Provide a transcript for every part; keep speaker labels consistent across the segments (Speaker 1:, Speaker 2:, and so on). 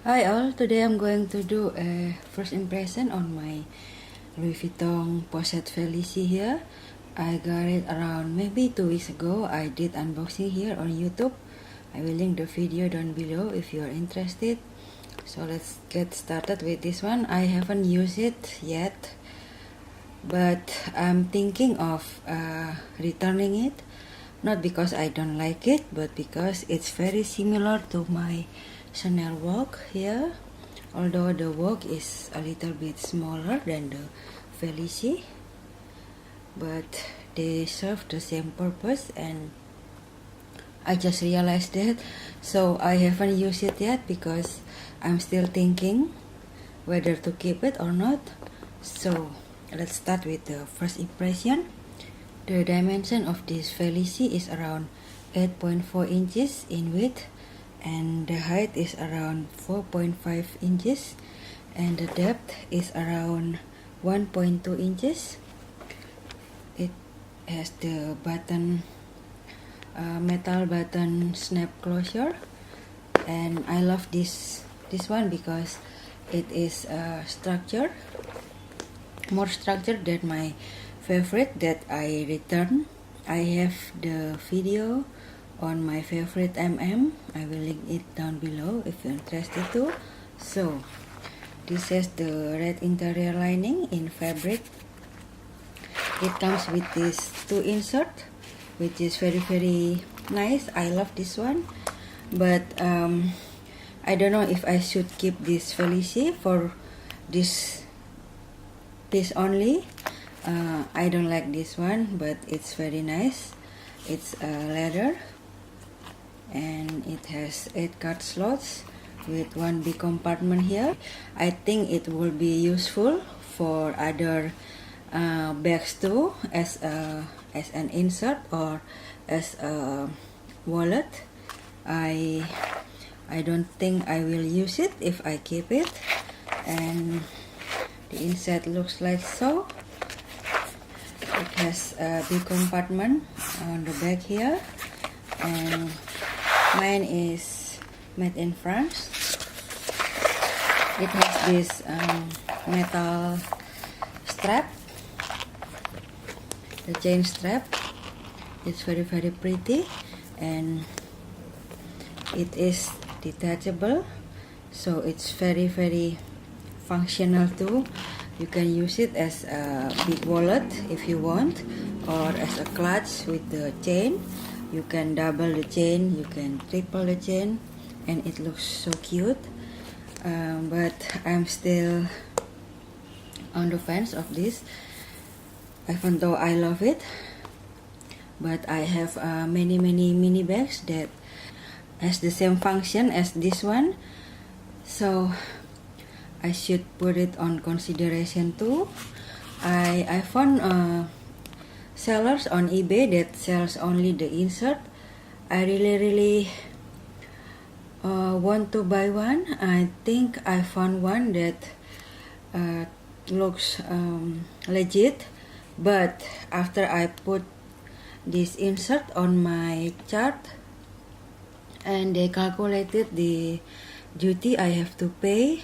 Speaker 1: Hi all, today I'm going to do a first impression on my Louis Vuitton Pochette Felicie here. I got it around maybe 2 weeks ago. I did unboxing here on YouTube. I will link the video down below if you are interested. So let's get started with this one. I haven't used it yet, but I'm thinking of returning it. Not because I don't like it, but because it's very similar to my Chanel work here, although the work is a little bit smaller than the Felicie, but they serve the same purpose, and I just realized that. So I haven't used it yet because I'm still thinking whether to keep it or not. So let's start with the first impression. The dimension of this Felicie is around 8.4 inches in width, and the height is around 4.5 inches, and the depth is around 1.2 inches. It has the button, metal button snap closure, and I love this one because it is structured, more structured than my favorite that I returned. I have the video on my FAVORITEMM. I will link it down below if you're interested too. So this has the red interior lining in fabric. It comes with these two inserts, which is very nice. I love this one, but I don't know if I should keep this Felicie for this piece only. I don't like this one, but it's very nice. It's leather, and it has 8 card slots with one big compartment here. I think it will be useful for other bags too, as an insert or as a wallet. I don't think I will use it if I keep it. And the insert looks like so. It has a big compartment on the back here, and mine is made in France. It has this metal strap, the chain strap. It's very pretty, and it is detachable, so it's very functional too. You can use it as a big wallet if you want, or as a clutch with the chain. You can double the chain, you can triple the chain, and it looks so cute. But I'm still on the fence of this, even though I love it. But I have many mini bags that has the same function as this one, so I should put it on consideration too. I found sellers on eBay that sells only the insert. I really want to buy one. I think I found one that looks legit, but after I put this insert on my chart and they calculated the duty I have to pay,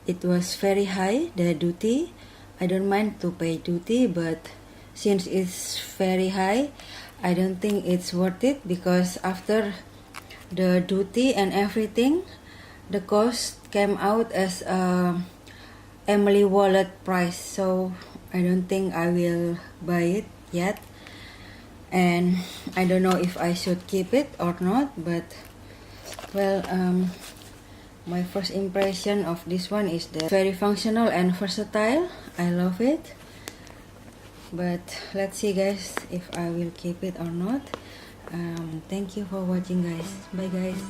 Speaker 1: it was very high, the duty. I don't mind to pay duty, but since it's very high, I don't think it's worth it, because after the duty and everything, the cost came out as a Emily wallet price. So I don't think I will buy it yet, and I don't know if I should keep it or not. But well, my first impression of this one is that very functional and versatile. I love it, but let's see guys if I will keep it or not. Thank you for watching guys. Bye guys.